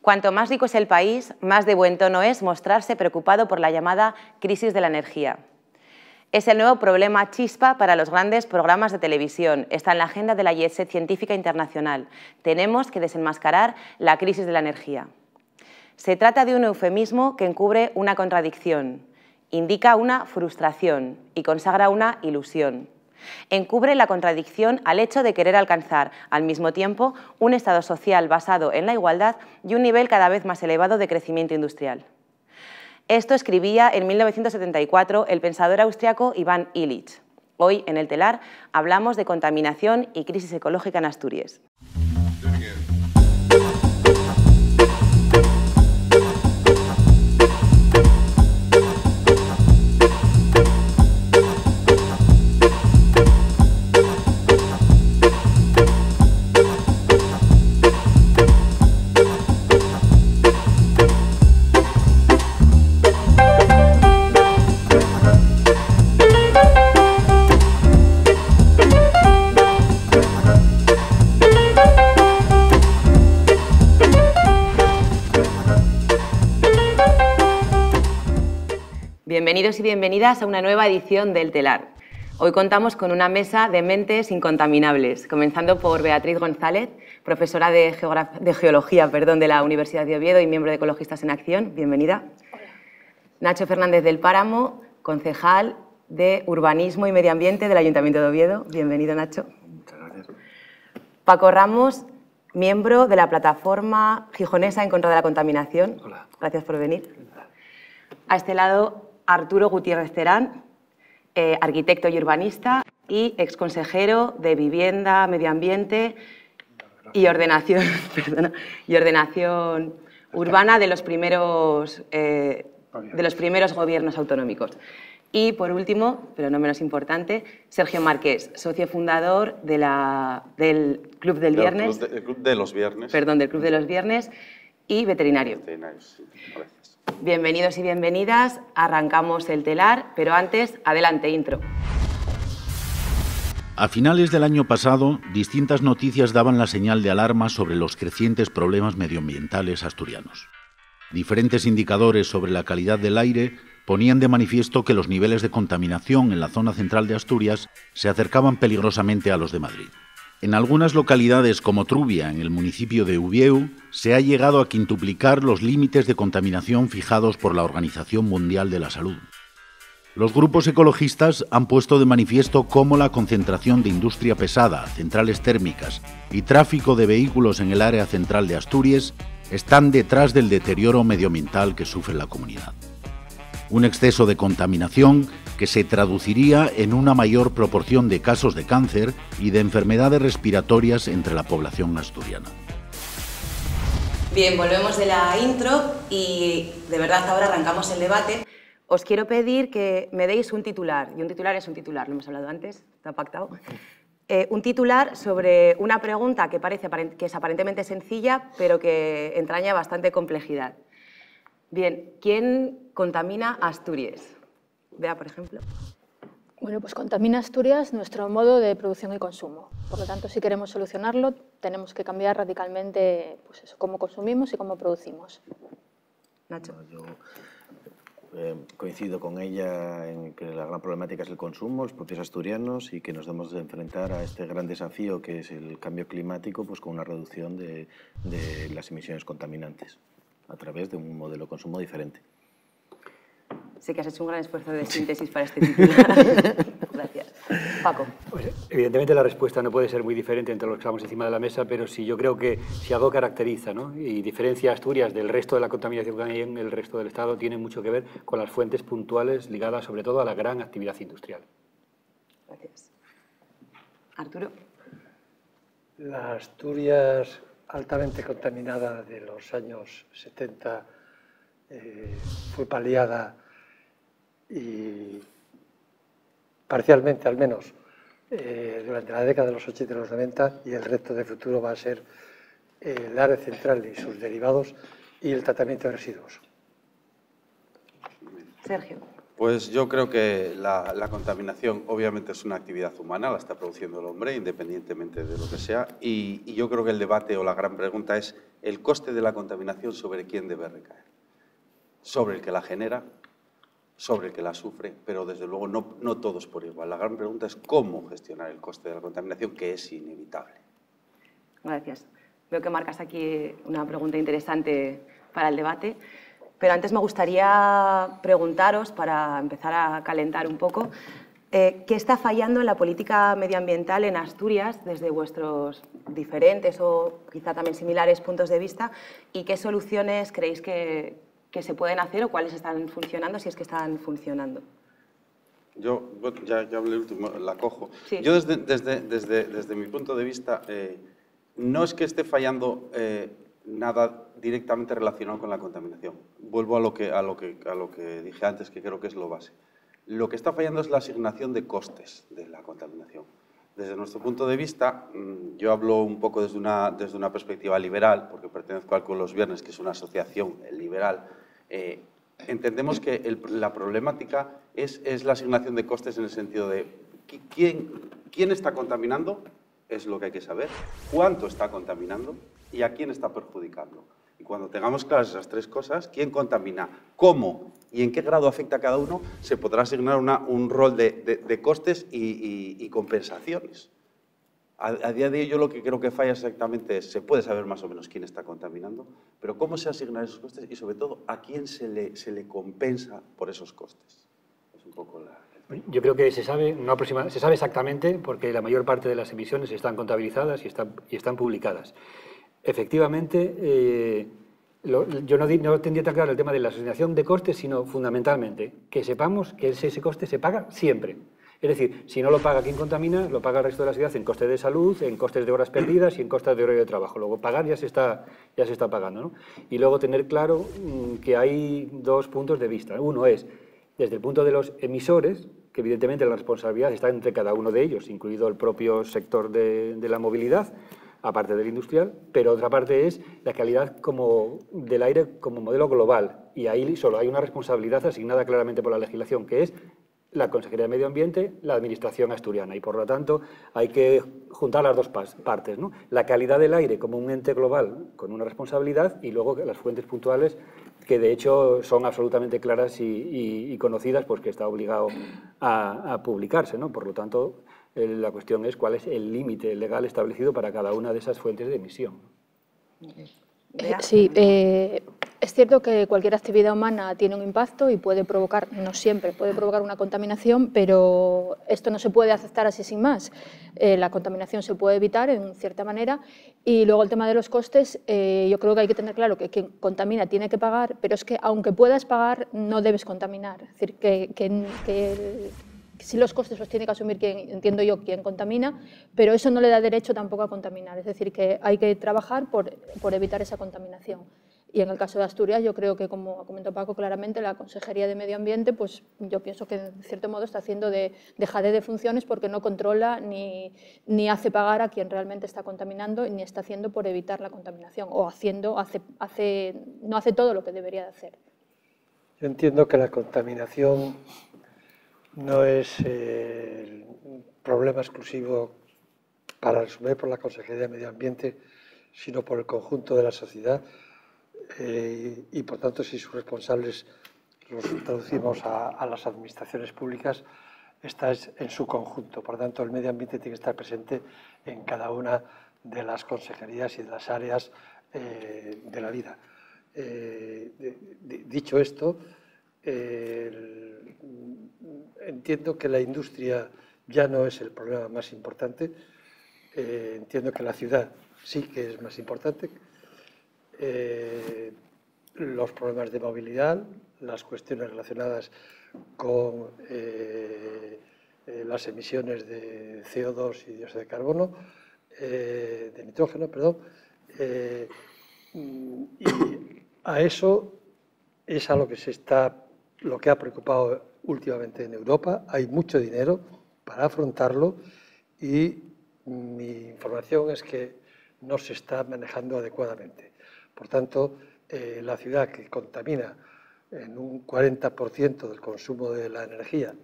Cuanto más rico es el país, más de buen tono es mostrarse preocupado por la llamada crisis de la energía. Es el nuevo problema chispa para los grandes programas de televisión. Está en la agenda de la Jet Set Científica Internacional. Tenemos que desenmascarar la crisis de la energía. Se trata de un eufemismo que encubre una contradicción, indica una frustración y consagra una ilusión. Encubre la contradicción al hecho de querer alcanzar, al mismo tiempo, un estado social basado en la igualdad y un nivel cada vez más elevado de crecimiento industrial. Esto escribía en 1974 el pensador austriaco Ivan Illich. Hoy, en El Telar, hablamos de contaminación y crisis ecológica en Asturias. Bienvenidos y bienvenidas a una nueva edición del Telar. Hoy contamos con una mesa de mentes incontaminables, comenzando por Beatriz González, profesora de Geología de la Universidad de Oviedo y miembro de Ecologistas en Acción. Bienvenida. Hola. Nacho Fernández del Páramo, concejal de Urbanismo y Medio Ambiente del Ayuntamiento de Oviedo. Bienvenido, Nacho. Muchas gracias. Paco Ramos, miembro de la Plataforma Gijonesa en contra de la Contaminación. Hola. Gracias por venir. A este lado, Arturo Gutiérrez Terán, arquitecto y urbanista y exconsejero de Vivienda, Medio Ambiente y Ordenación, Urbana de los primeros gobiernos autonómicos. Y, por último, pero no menos importante, Sergio Marqués, socio fundador del Club del Viernes. Del Club de los Viernes. Perdón, del Club de los Viernes y veterinario. Veterinario, sí. Gracias. Bienvenidos y bienvenidas. Arrancamos el telar, pero antes, adelante, intro. A finales del año pasado, distintas noticias daban la señal de alarma sobre los crecientes problemas medioambientales asturianos. Diferentes indicadores sobre la calidad del aire ponían de manifiesto que los niveles de contaminación en la zona central de Asturias se acercaban peligrosamente a los de Madrid. En algunas localidades como Trubia, en el municipio de Ubieu, se ha llegado a quintuplicar los límites de contaminación fijados por la Organización Mundial de la Salud. Los grupos ecologistas han puesto de manifiesto cómo la concentración de industria pesada, centrales térmicas y tráfico de vehículos en el área central de Asturias están detrás del deterioro medioambiental que sufre la comunidad. Un exceso de contaminación que se traduciría en una mayor proporción de casos de cáncer y de enfermedades respiratorias entre la población asturiana. Bien, volvemos de la intro y de verdad ahora arrancamos el debate. Os quiero pedir que me deis un titular, y un titular es un titular, lo hemos hablado antes, está pactado. Un titular sobre una pregunta que es aparentemente sencilla, pero que entraña bastante complejidad. Bien, ¿quién contamina Asturias? Bea, por ejemplo. Bueno, pues contamina Asturias nuestro modo de producción y consumo. Por lo tanto, si queremos solucionarlo, tenemos que cambiar radicalmente pues eso, cómo consumimos y cómo producimos. Nacho. Yo coincido con ella en que la gran problemática es el consumo, los propios asturianos, y que nos debemos de enfrentar a este gran desafío que es el cambio climático, pues con una reducción de las emisiones contaminantes a través de un modelo de consumo diferente. Sé que has hecho un gran esfuerzo de síntesis para este titular. Gracias. Paco. Pues, evidentemente la respuesta no puede ser muy diferente entre los que estamos encima de la mesa, pero sí yo creo que si algo caracteriza, ¿no?, y diferencia a Asturias del resto de la contaminación que hay en el resto del Estado, tiene mucho que ver con las fuentes puntuales ligadas sobre todo a la gran actividad industrial. Gracias. Arturo. La Asturias altamente contaminada de los años 70 fue paliada y parcialmente al menos durante la década de los 80 y los 90, y el reto de futuro va a ser el área central y sus derivados y el tratamiento de residuos. Sergio. Pues yo creo que la contaminación obviamente es una actividad humana, la está produciendo el hombre independientemente de lo que sea, y yo creo que el debate o la gran pregunta es el coste de la contaminación sobre quién debe recaer. Sobre el que la genera, sobre el que la sufre, pero desde luego no todos por igual. La gran pregunta es cómo gestionar el coste de la contaminación, que es inevitable. Gracias. Veo que marcas aquí una pregunta interesante para el debate. Pero antes me gustaría preguntaros, para empezar a calentar un poco, ¿qué está fallando en la política medioambiental en Asturias desde vuestros diferentes o quizá también similares puntos de vista y qué soluciones creéis que se pueden hacer o cuáles están funcionando, si es que están funcionando? Yo ya hablé el último, la cojo. Sí. Yo desde mi punto de vista, no es que esté fallando nada directamente relacionado con la contaminación. Vuelvo a lo que dije antes, que creo que es lo base. Lo que está fallando es la asignación de costes de la contaminación. Desde nuestro punto de vista, yo hablo un poco desde una perspectiva liberal, porque pertenezco al Club Los Viernes, que es una asociación liberal. Entendemos que la problemática es la asignación de costes en el sentido de quién está contaminando, es lo que hay que saber, cuánto está contaminando y a quién está perjudicando. Y cuando tengamos claras esas tres cosas, quién contamina, cómo y en qué grado afecta a cada uno, se podrá asignar un rol de costes y compensaciones. A día de hoy yo lo que creo que falla exactamente es, se puede saber más o menos quién está contaminando, pero cómo se asignan esos costes y sobre todo a quién se le compensa por esos costes. Es un poco Yo creo que se sabe exactamente porque la mayor parte de las emisiones están contabilizadas y están publicadas. Efectivamente, yo no tendría tan claro el tema de la asignación de costes, sino fundamentalmente que sepamos que ese coste se paga siempre. Es decir, si no lo paga quien contamina, lo paga el resto de la ciudad en costes de salud, en costes de horas perdidas y en costes de horario de trabajo. Luego pagar ya se está pagando, ¿no? Y luego tener claro que hay dos puntos de vista. Uno es desde el punto de los emisores, que evidentemente la responsabilidad está entre cada uno de ellos, incluido el propio sector de la movilidad, aparte del industrial, pero otra parte es la calidad del aire como modelo global. Y ahí solo hay una responsabilidad asignada claramente por la legislación, que es la Consejería de Medio Ambiente, la Administración asturiana. Y por lo tanto hay que juntar las dos partes, ¿no? La calidad del aire como un ente global con una responsabilidad y luego las fuentes puntuales que de hecho son absolutamente claras y conocidas porque está obligado a publicarse, ¿no? Por lo tanto, la cuestión es cuál es el límite legal establecido para cada una de esas fuentes de emisión. Sí, es cierto que cualquier actividad humana tiene un impacto y puede provocar, no siempre, puede provocar una contaminación, pero esto no se puede aceptar así sin más. La contaminación se puede evitar en cierta manera y luego el tema de los costes, yo creo que hay que tener claro que quien contamina tiene que pagar, pero es que aunque puedas pagar, no debes contaminar. Es decir, que si los costes los tiene que asumir entiendo yo, quien contamina, pero eso no le da derecho tampoco a contaminar. Es decir, que hay que trabajar por evitar esa contaminación. Y en el caso de Asturias, yo creo que, como ha comentado Paco claramente, la Consejería de Medio Ambiente, pues yo pienso que en cierto modo está haciendo de jadeo de funciones porque no controla ni hace pagar a quien realmente está contaminando ni está haciendo por evitar la contaminación o no hace todo lo que debería de hacer. Yo entiendo que la contaminación no es un problema exclusivo para resolver por la Consejería de Medio Ambiente, sino por el conjunto de la sociedad y, por tanto, si sus responsables los traducimos a las administraciones públicas, está en su conjunto. Por tanto, el medio ambiente tiene que estar presente en cada una de las consejerías y de las áreas de la vida. Dicho esto, entiendo que la industria ya no es el problema más importante. Entiendo que la ciudad sí que es más importante. Los problemas de movilidad, las cuestiones relacionadas con las emisiones de CO2 y dióxido de carbono, de nitrógeno, perdón, y a eso es a lo que ha preocupado últimamente en Europa. Hay mucho dinero para afrontarlo y mi información es que no se está manejando adecuadamente. Por tanto, la ciudad que contamina en un 40% del consumo de la energía.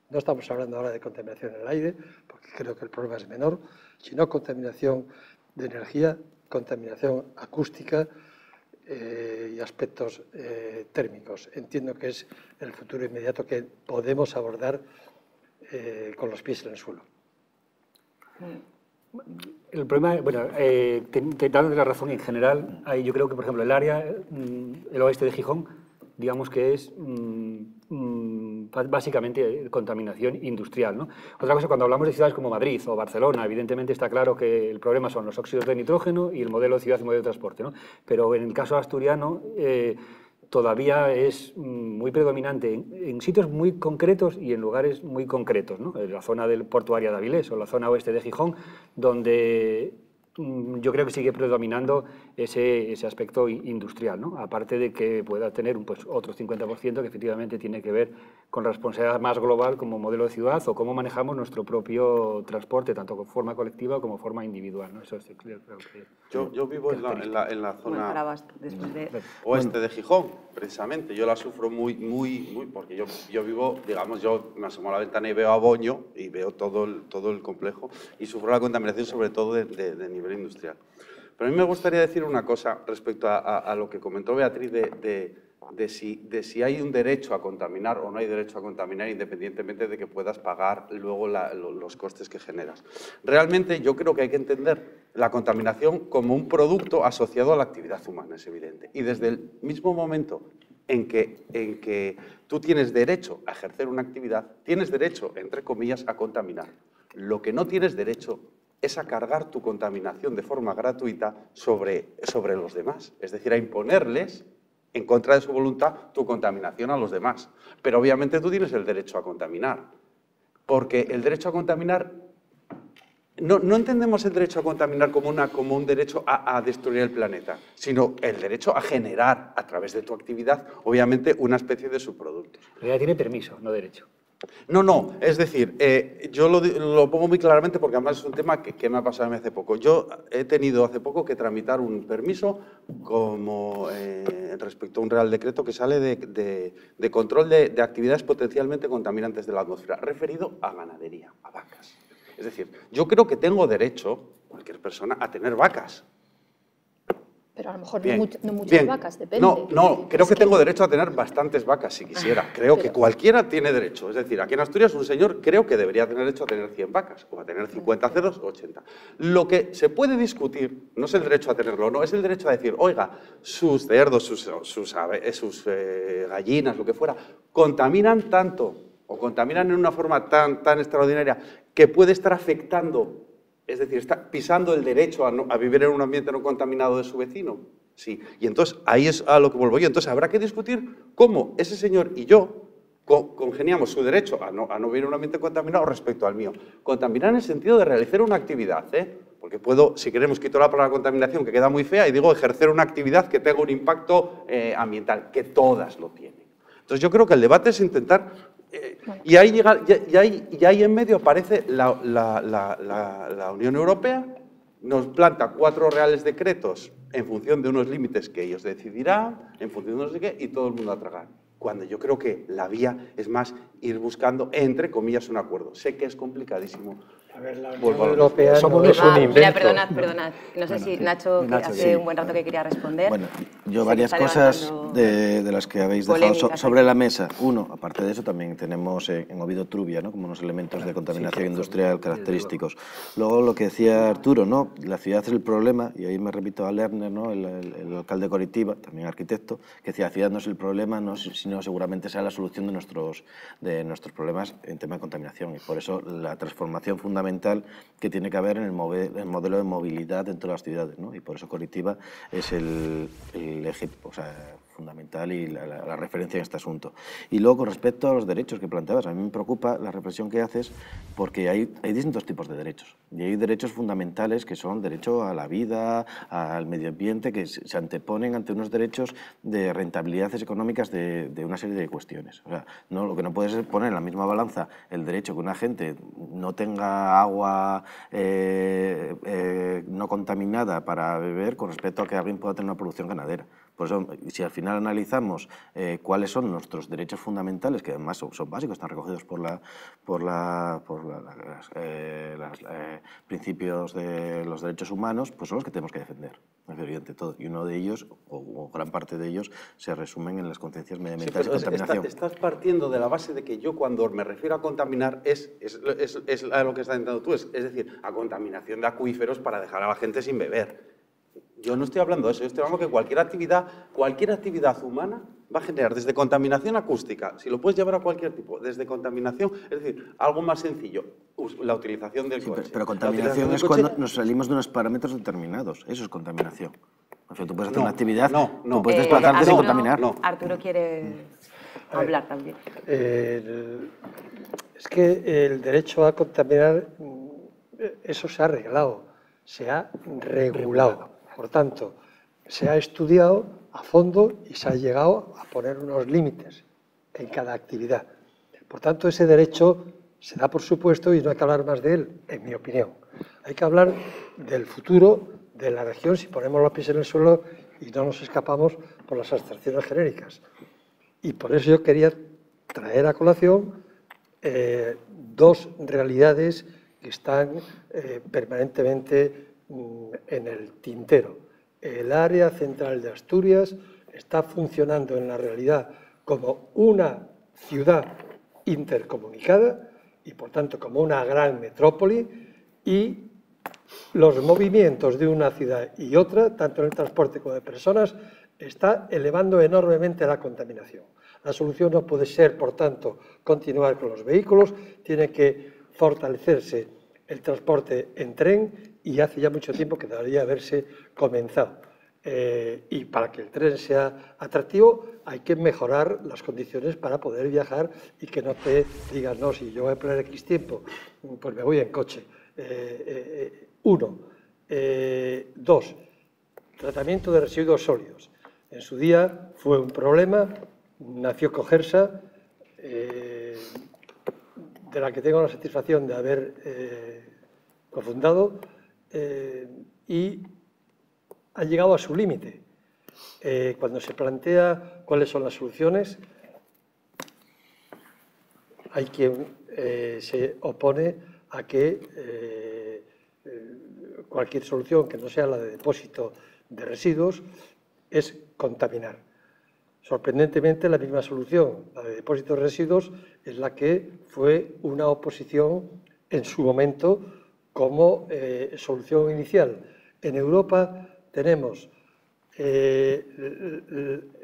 No estamos hablando ahora de contaminación en el aire, porque creo que el problema es menor, sino contaminación de energía, contaminación acústica y aspectos térmicos. Entiendo que es el futuro inmediato que podemos abordar con los pies en el suelo. El problema, bueno, dándote la razón en general, yo creo que, por ejemplo, el área, el oeste de Gijón, digamos que es básicamente contaminación industrial, ¿no? Otra cosa, cuando hablamos de ciudades como Madrid o Barcelona, evidentemente está claro que el problema son los óxidos de nitrógeno y el modelo de ciudad y modelo de transporte, ¿no? Pero en el caso asturiano todavía es muy predominante en sitios muy concretos y en lugares muy concretos, ¿no? En la zona del portuaria de Avilés o la zona oeste de Gijón, donde yo creo que sigue predominando ese aspecto industrial, ¿no? Aparte de que pueda tener otro 50% que efectivamente tiene que ver con la responsabilidad más global como modelo de ciudad o cómo manejamos nuestro propio transporte, tanto de forma colectiva como de forma individual, ¿no? Eso creo que yo vivo en la zona Bueno, oeste de Gijón, precisamente. Yo la sufro muy, porque yo vivo, digamos, yo me asomo a la ventana y veo a Boño y veo todo el complejo y sufro la contaminación sobre todo de nivel industrial. Pero a mí me gustaría decir una cosa respecto a lo que comentó Beatriz de si hay un derecho a contaminar o no hay derecho a contaminar, independientemente de que puedas pagar luego los costes que generas. Realmente yo creo que hay que entender la contaminación como un producto asociado a la actividad humana, es evidente. Y desde el mismo momento en que tú tienes derecho a ejercer una actividad, tienes derecho, entre comillas, a contaminar. Lo que no tienes derecho es a cargar tu contaminación de forma gratuita sobre los demás, es decir, a imponerles, en contra de su voluntad, tu contaminación a los demás. Pero obviamente tú tienes el derecho a contaminar, porque el derecho a contaminar, no entendemos el derecho a contaminar como un derecho a destruir el planeta, sino el derecho a generar, a través de tu actividad, obviamente, una especie de subproductos. en realidad tiene permiso, no derecho. No, es decir, yo lo pongo muy claramente porque además es un tema que me ha pasado a mí hace poco. Yo he tenido hace poco que tramitar un permiso como respecto a un real decreto que sale de control de actividades potencialmente contaminantes de la atmósfera, referido a ganadería, a vacas. Es decir, yo creo que tengo derecho, cualquier persona, a tener vacas. Pero a lo mejor Bien, no muchas bien. vacas, depende. No, creo que tengo derecho a tener bastantes vacas si quisiera. Creo que cualquiera tiene derecho. Es decir, aquí en Asturias un señor creo que debería tener derecho a tener 100 vacas, o a tener 50 cerdos o 80. Lo que se puede discutir no es el derecho a tenerlo, no, es el derecho a decir, oiga, sus cerdos, sus gallinas, lo que fuera, contaminan tanto, o contaminan en una forma tan extraordinaria, que puede estar afectando. Es decir, está pisando el derecho a vivir en un ambiente no contaminado de su vecino. Sí. Y entonces, ahí es a lo que vuelvo yo. Entonces, habrá que discutir cómo ese señor y yo congeniamos su derecho a no vivir en un ambiente contaminado respecto al mío. Contaminar en el sentido de realizar una actividad, porque puedo, si queremos, quito la palabra contaminación, que queda muy fea, y digo ejercer una actividad que tenga un impacto ambiental, que todas lo tienen. Entonces, yo creo que el debate es intentar... Y ahí en medio aparece la Unión Europea, nos planta 4 reales decretos en función de unos límites que ellos decidirán, en función de no sé qué, y todo el mundo a tragar. Cuando yo creo que la vía es más ir buscando, entre comillas, un acuerdo. Sé que es complicadísimo. A ver, la Unión Europea no es un invento. Mira, perdonad. No sé si Nacho, que hace un buen rato que quería responder. Bueno, yo varias cosas de las que habéis dejado sobre la mesa. Uno, aparte de eso, también tenemos en Oviedo Trubia, ¿no? Como unos elementos de contaminación industrial característicos. Luego, lo que decía Arturo, ¿no? La ciudad es el problema, y ahí me repito a Lerner, ¿no? el alcalde de Coritiba, también arquitecto, que decía, la ciudad no es el problema, sino seguramente sea la solución de nuestros problemas en tema de contaminación. Y por eso la transformación fundamental que tiene que haber en el modelo de movilidad dentro de las ciudades, ¿no? Y por eso Coritiba es el eje, fundamental y la referencia en este asunto. Y luego, con respecto a los derechos que planteabas, a mí me preocupa la reflexión que haces, porque hay distintos tipos de derechos. Y hay derechos fundamentales que son derecho a la vida, al medio ambiente, que se anteponen ante unos derechos de rentabilidades económicas de una serie de cuestiones. O sea, lo que no puedes es poner en la misma balanza el derecho que una gente no tenga agua no contaminada para beber con respecto a que alguien pueda tener una producción ganadera. Por eso, si al final analizamos cuáles son nuestros derechos fundamentales, que además son básicos, están recogidos por los principios de los derechos humanos, pues son los que tenemos que defender, evidente todo. Y uno de ellos, o gran parte de ellos, se resumen en las conciencias medioambientales de contaminación. Estás partiendo de la base de que yo, cuando me refiero a contaminar, es a lo que estás intentando tú, es decir, a contaminación de acuíferos para dejar a la gente sin beber. Yo no estoy hablando de eso, yo estoy hablando que cualquier actividad humana va a generar desde contaminación acústica, si lo puedes llevar a cualquier tipo, desde contaminación, es decir, algo más sencillo, la utilización del coche. Pero contaminación es cuando nos salimos de unos parámetros determinados, eso es contaminación. O sea, tú puedes hacer una actividad, tú puedes desplazarte sin contaminar. Arturo quiere hablar también. Es que el derecho a contaminar, eso se ha arreglado, se ha regulado. Por tanto, se ha estudiado a fondo y se ha llegado a poner unos límites en cada actividad. Por tanto, ese derecho se da por supuesto y no hay que hablar más de él, en mi opinión. Hay que hablar del futuro de la región si ponemos los pies en el suelo y no nos escapamos por las abstracciones genéricas. Y por eso yo quería traer a colación dos realidades que están permanentemente en el tintero. El área central de Asturias está funcionando en la realidad como una ciudad intercomunicada y, por tanto, como una gran metrópoli, y los movimientos de una ciudad y otra, tanto en el transporte como de personas, está elevando enormemente la contaminación. La solución no puede ser, por tanto, continuar con los vehículos, tiene que fortalecerse el transporte en tren, y hace ya mucho tiempo que debería haberse comenzado. Y para que el tren sea atractivo hay que mejorar las condiciones para poder viajar y que no te digas, no, si yo voy a poner X tiempo, pues me voy en coche. Uno. Dos, tratamiento de residuos sólidos. En su día fue un problema, nació Cogersa, de la que tengo la satisfacción de haber cofundado, y ha llegado a su límite. Cuando se plantea cuáles son las soluciones, hay quien se opone a que cualquier solución que no sea la de depósito de residuos es contaminar. Sorprendentemente, la misma solución, la de depósito de residuos, es la que fue una oposición en su momento como solución inicial. En Europa tenemos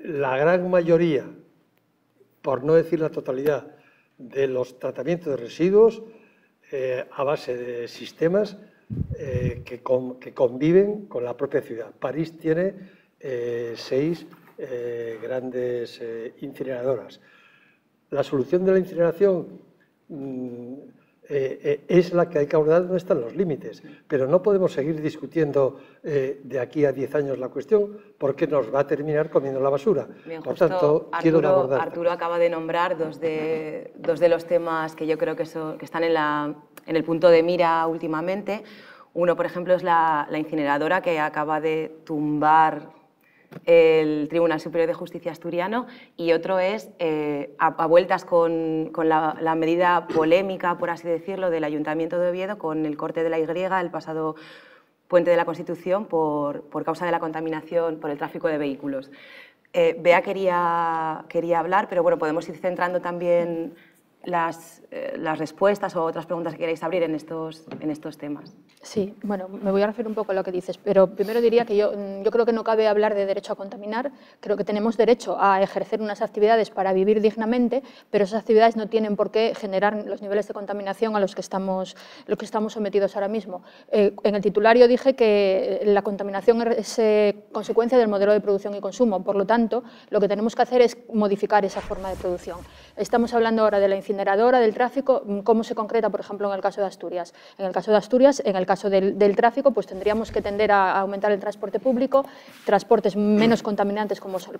la gran mayoría, por no decir la totalidad, de los tratamientos de residuos a base de sistemas que conviven con la propia ciudad. París tiene 6 grandes incineradoras. La solución de la incineración es la que hay que abordar donde están los límites, pero no podemos seguir discutiendo de aquí a 10 años la cuestión porque nos va a terminar comiendo la basura. Bien, por tanto, quiero abordar. Arturo acaba de nombrar dos de los temas que yo creo que están en el punto de mira últimamente. Uno, por ejemplo, es la incineradora que acaba de tumbar el Tribunal Superior de Justicia asturiano, y otro es, a vueltas con la medida polémica, por así decirlo, del Ayuntamiento de Oviedo con el corte de la Y el pasado Puente de la Constitución por causa de la contaminación por el tráfico de vehículos. Bea quería hablar, pero bueno, podemos ir centrando también las respuestas o otras preguntas que queráis abrir en estos temas. Sí, bueno, me voy a referir un poco a lo que dices, pero primero diría que yo creo que no cabe hablar de derecho a contaminar, creo que tenemos derecho a ejercer unas actividades para vivir dignamente, pero esas actividades no tienen por qué generar los niveles de contaminación a los que estamos sometidos ahora mismo. En el titulario dije que la contaminación es consecuencia del modelo de producción y consumo, por lo tanto, lo que tenemos que hacer es modificar esa forma de producción. Estamos hablando ahora de la incineradora, del tráfico, ¿cómo se concreta, por ejemplo, en el caso de Asturias? En el caso de Asturias, en el caso del tráfico, pues tendríamos que tender a aumentar el transporte público, transportes menos contaminantes como son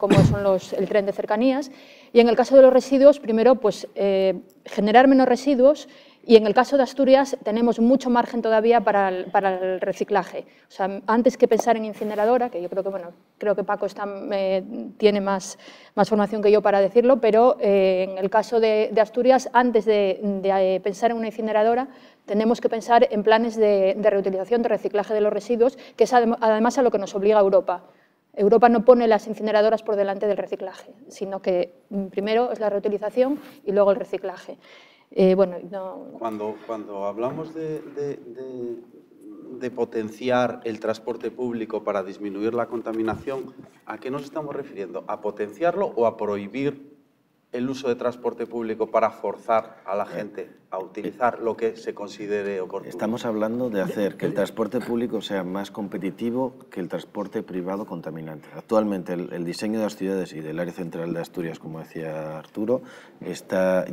el tren de cercanías, y en el caso de los residuos, primero, pues generar menos residuos Y en el caso de Asturias tenemos mucho margen todavía para el reciclaje. O sea, antes que pensar en incineradora, que yo creo que, bueno, creo que Paco tiene más formación que yo para decirlo, pero en el caso de Asturias, antes de pensar en una incineradora, tenemos que pensar en planes de reutilización, de reciclaje de los residuos, que es además a lo que nos obliga Europa. Europa no pone las incineradoras por delante del reciclaje, sino que primero es la reutilización y luego el reciclaje. Bueno, no... Cuando hablamos de potenciar el transporte público para disminuir la contaminación, ¿a qué nos estamos refiriendo? ¿A potenciarlo o a prohibir el uso de transporte público para forzar a la gente a utilizar lo que se considere oportuno? Estamos hablando de hacer que el transporte público sea más competitivo que el transporte privado contaminante. Actualmente el diseño de las ciudades y del área central de Asturias, como decía Arturo,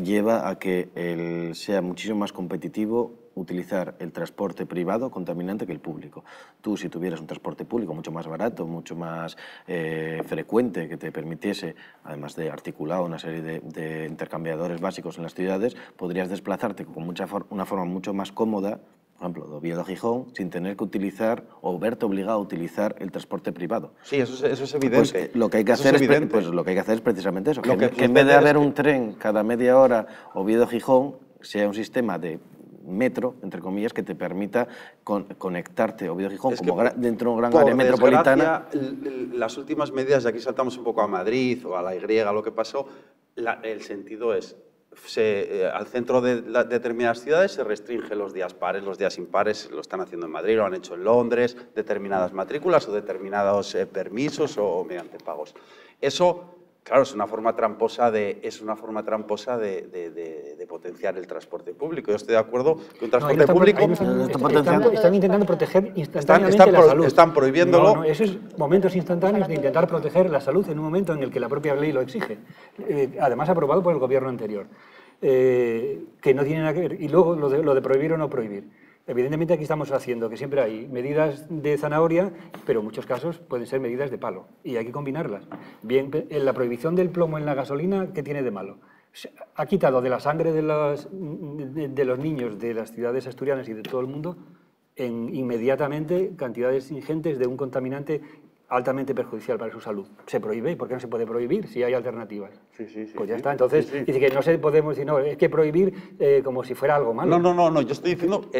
lleva a que sea muchísimo más competitivo utilizar el transporte privado contaminante que el público. Tú, si tuvieras un transporte público mucho más barato, mucho más frecuente, que te permitiese, además de articulado una serie de intercambiadores básicos en las ciudades, podrías desplazarte con una forma mucho más cómoda, por ejemplo, de Oviedo a Gijón, sin tener que utilizar o verte obligado a utilizar el transporte privado. Sí, eso es evidente. Pues lo que hay que hacer es precisamente eso, que en vez de haber un tren cada media hora Oviedo-Gijón, sea un sistema de metro, entre comillas, que te permita conectarte Oviedo-Gijón dentro de una gran área metropolitana. Las últimas medidas, y aquí saltamos un poco a Madrid o a la Y, lo que pasó, el sentido es, al centro de determinadas ciudades se restringe los días pares, los días impares, lo están haciendo en Madrid, lo han hecho en Londres, determinadas matrículas o determinados permisos o mediante pagos. Eso... Claro, es una forma tramposa de potenciar el transporte público. Yo estoy de acuerdo que un transporte público... Están intentando proteger instantáneamente la salud. Están prohibiéndolo. No, esos momentos instantáneos de intentar proteger la salud en un momento en el que la propia ley lo exige. Además, aprobado por el gobierno anterior. Que no tiene nada que ver. Y luego lo de prohibir o no prohibir. Evidentemente aquí estamos haciendo que siempre hay medidas de zanahoria, pero en muchos casos pueden ser medidas de palo y hay que combinarlas. Bien, la prohibición del plomo en la gasolina, ¿qué tiene de malo? Ha quitado de la sangre de los niños de las ciudades asturianas y de todo el mundo inmediatamente cantidades ingentes de un contaminante altamente perjudicial para su salud. ¿Se prohíbe? ¿Por qué no se puede prohibir si hay alternativas? Sí, pues ya está. Entonces, dice que no se podemos decir, no, es que prohibir como si fuera algo malo. No, yo estoy diciendo,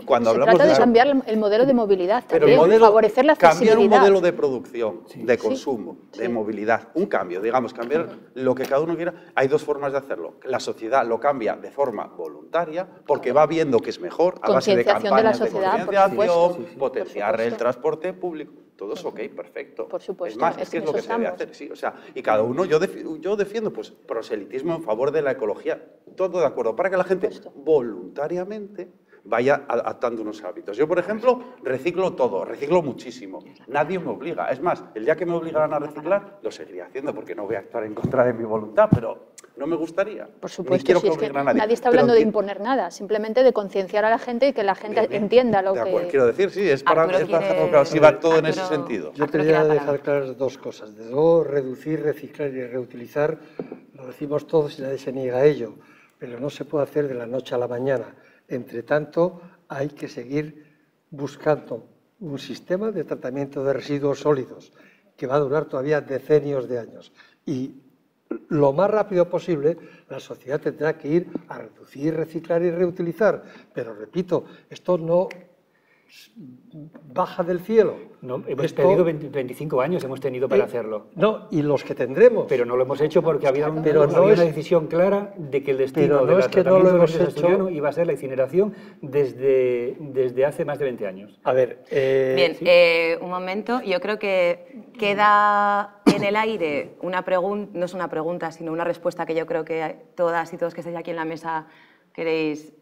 cuando hablamos se trata de cambiar el modelo de movilidad también, favorecer la accesibilidad. Cambiar un modelo de producción, de consumo, de movilidad, un cambio, digamos, cambiar lo que cada uno quiera. Hay dos formas de hacerlo. La sociedad lo cambia de forma voluntaria, porque va viendo que es mejor, a base de campañas de concienciación, potenciar el transporte público. Todo es ok, perfecto. Por supuesto. Es más, es que es lo que se debe hacer, sí. O sea, y cada uno, yo defiendo pues proselitismo en favor de la ecología. Todo de acuerdo, para que la gente voluntariamente vaya adaptando unos hábitos. Yo, por ejemplo, reciclo todo, reciclo muchísimo. Nadie me obliga. Es más, el día que me obligaran a reciclar, lo seguiría haciendo porque no voy a actuar en contra de mi voluntad, pero no me gustaría. Por supuesto, ni quiero si es que nadie está hablando de imponer nada, simplemente de concienciar a la gente y que la gente entienda lo que... Quiero decir, sí, es para hacerlo claro, si va todo en ese sentido. Yo quería dejar claras dos cosas. Desde luego, reducir, reciclar y reutilizar, lo decimos todos y nadie se niega a ello, pero no se puede hacer de la noche a la mañana. Entre tanto, hay que seguir buscando un sistema de tratamiento de residuos sólidos que va a durar todavía decenios de años. Y lo más rápido posible, la sociedad tendrá que ir a reducir, reciclar y reutilizar. Pero, repito, esto no baja del cielo. No, hemos tenido 25 años para hacerlo. No, y los que tendremos. Pero no lo hemos hecho porque había una decisión clara de que el destino del tratamiento de residuos asturiano iba a ser la incineración desde hace más de 20 años. A ver... Bien, un momento. Yo creo que queda en el aire una pregunta, no es una pregunta, sino una respuesta que yo creo que todas y todos que estáis aquí en la mesa queréis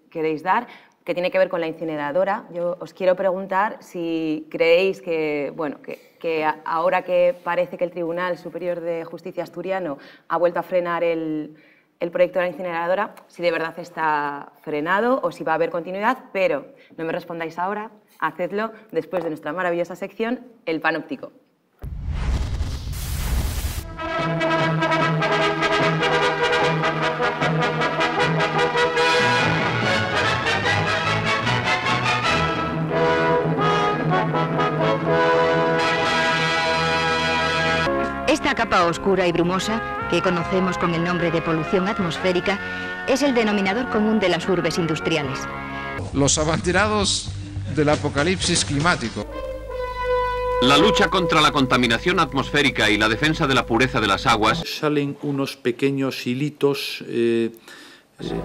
dar, que tiene que ver con la incineradora. Yo os quiero preguntar si creéis que, bueno, que ahora que parece que el Tribunal Superior de Justicia asturiano ha vuelto a frenar el proyecto de la incineradora, si de verdad está frenado o si va a haber continuidad, pero no me respondáis ahora, hacedlo después de nuestra maravillosa sección, el panóptico. Esta capa oscura y brumosa, que conocemos con el nombre de polución atmosférica, es el denominador común de las urbes industriales. Los abanderados del apocalipsis climático. La lucha contra la contaminación atmosférica y la defensa de la pureza de las aguas. Salen unos pequeños hilitos.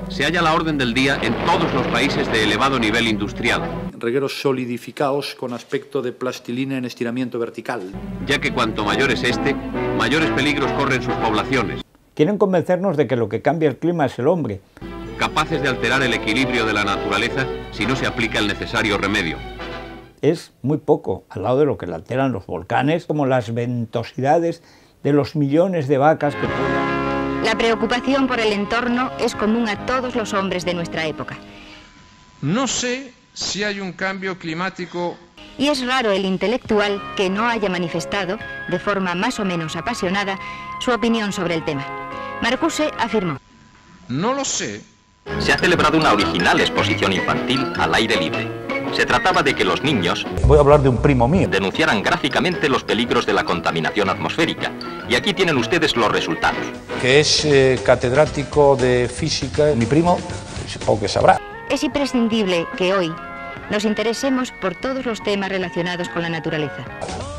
Se halla a la orden del día en todos los países de elevado nivel industrial. Regueros solidificados con aspecto de plastilina en estiramiento vertical. Ya que cuanto mayor es este, mayores peligros corren sus poblaciones. Quieren convencernos de que lo que cambia el clima es el hombre. Capaces de alterar el equilibrio de la naturaleza si no se aplica el necesario remedio. Es muy poco al lado de lo que le alteran los volcanes, como las ventosidades de los millones de vacas que pueblan. La preocupación por el entorno es común a todos los hombres de nuestra época. No sé si hay un cambio climático. Y es raro el intelectual que no haya manifestado, de forma más o menos apasionada, su opinión sobre el tema. Marcuse afirmó: No lo sé. Se ha celebrado una original exposición infantil al aire libre. Se trataba de que los niños, voy a hablar de un primo mío, denunciaran gráficamente los peligros de la contaminación atmosférica. Y aquí tienen ustedes los resultados. Que es catedrático de física, mi primo, supongo que sabrá. Es imprescindible que hoy nos interesemos por todos los temas relacionados con la naturaleza.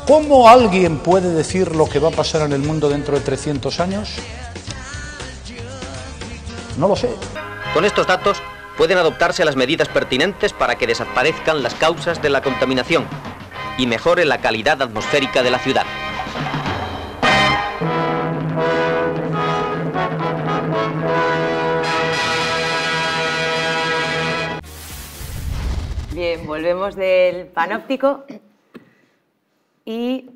¿Cómo alguien puede decir lo que va a pasar en el mundo dentro de 300 años? No lo sé. Con estos datos pueden adoptarse las medidas pertinentes para que desaparezcan las causas de la contaminación y mejore la calidad atmosférica de la ciudad. Bien, volvemos del panóptico y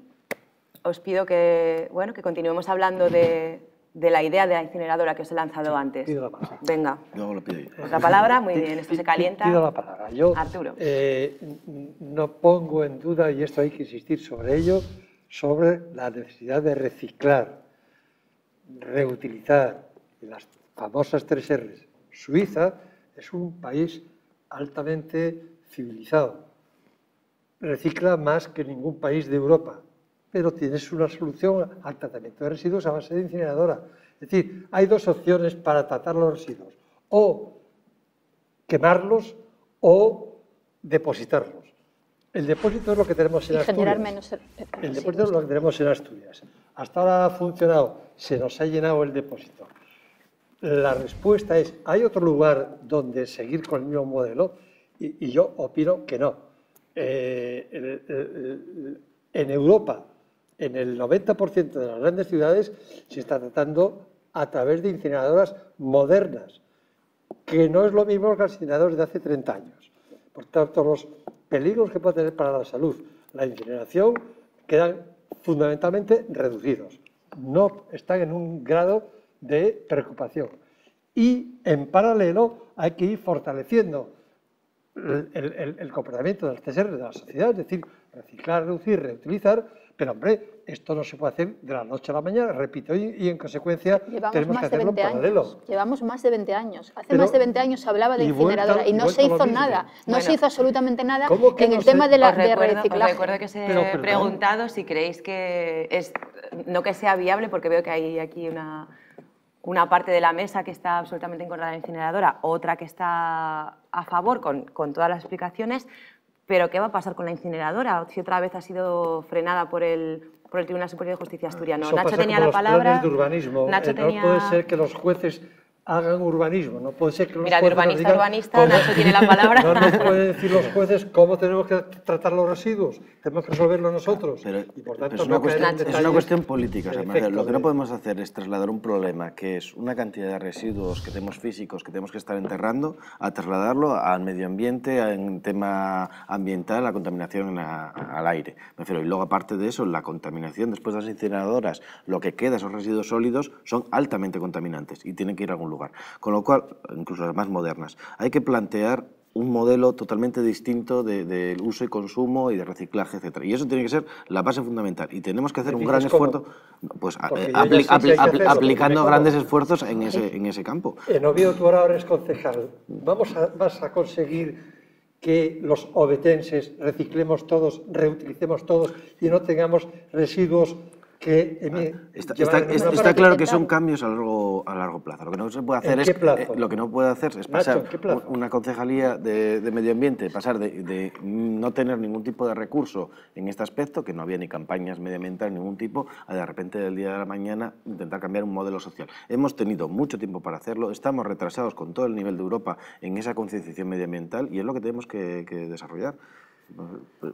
os pido que, bueno, que continuemos hablando de la idea de la incineradora que os he lanzado antes. Pido la palabra. Venga. Yo lo pido. Otra palabra, muy bien, esto se calienta. Pido la palabra. Yo, Arturo. No pongo en duda, y esto hay que insistir sobre ello, sobre la necesidad de reciclar, reutilizar. Las famosas 3 R's. Suiza es un país altamente civilizado. Recicla más que ningún país de Europa, pero tienes una solución al tratamiento de residuos a base de incineradora. Es decir, hay 2 opciones para tratar los residuos: o quemarlos o depositarlos. El depósito es lo que tenemos en Asturias. Generar menos el depósito es lo que tenemos en Asturias. Hasta ahora ha funcionado, se nos ha llenado el depósito. La respuesta es: ¿hay otro lugar donde seguir con el mismo modelo? Y yo opino que no. En Europa, en el 90% de las grandes ciudades, se está tratando a través de incineradoras modernas, que no es lo mismo que los incineradores de hace 30 años. Por tanto, los peligros que puede tener para la salud la incineración quedan fundamentalmente reducidos. No están en un grado de preocupación. Y, en paralelo, hay que ir fortaleciendo el comportamiento de las 3 R's de la sociedad, es decir, reciclar, reducir, reutilizar, pero, hombre, esto no se puede hacer de la noche a la mañana, repito, y en consecuencia tenemos que hacerlo en paralelo. Llevamos más de 20 años. Hace más de 20 años se hablaba de incineradora y no se hizo nada. No se hizo absolutamente nada en el tema de reciclaje. Os recuerdo que os he preguntado si creéis que es, no que sea viable, porque veo que hay aquí una parte de la mesa que está absolutamente en contra de la incineradora, otra que está a favor con todas las explicaciones, pero ¿qué va a pasar con la incineradora si otra vez ha sido frenada por el Tribunal Superior de Justicia asturiano? Eso Nacho pasa tenía con la palabra. Los planes de urbanismo. Nacho tenía... No puede ser que los jueces hagan urbanismo, no puede ser que los Mira, de jueces urbanista a urbanista, Nacho tiene la palabra. No nos pueden decir los jueces cómo tenemos que tratar los residuos, tenemos que resolverlo nosotros. Y por tanto, es una cuestión política. O sea, lo que no podemos hacer es trasladar un problema que es una cantidad de residuos que tenemos físicos que tenemos que estar enterrando, a trasladarlo al medio ambiente, en tema ambiental, la contaminación al aire. Me refiero, y luego, aparte de eso, la contaminación después de las incineradoras, lo que queda, esos residuos sólidos, son altamente contaminantes y tienen que ir a algún lugar. Con lo cual, incluso las más modernas, hay que plantear un modelo totalmente distinto de uso y consumo y de reciclaje, etcétera. Y eso tiene que ser la base fundamental. Y tenemos que hacer un gran esfuerzo, pues aplicando grandes esfuerzos en ese campo. En Oviedo tú ahora eres concejal. ¿Vas a conseguir que los ovetenses reciclemos todos, reutilicemos todos y no tengamos residuos Está claro que son cambios a largo plazo. Lo que no se puede hacer es pasar una concejalía de medio ambiente, pasar de no tener ningún tipo de recurso en este aspecto, que no había ni campañas medioambientales de ningún tipo, a de repente del día de la mañana intentar cambiar un modelo social. Hemos tenido mucho tiempo para hacerlo, estamos retrasados con todo el nivel de Europa en esa concienciación medioambiental y es lo que tenemos que desarrollar.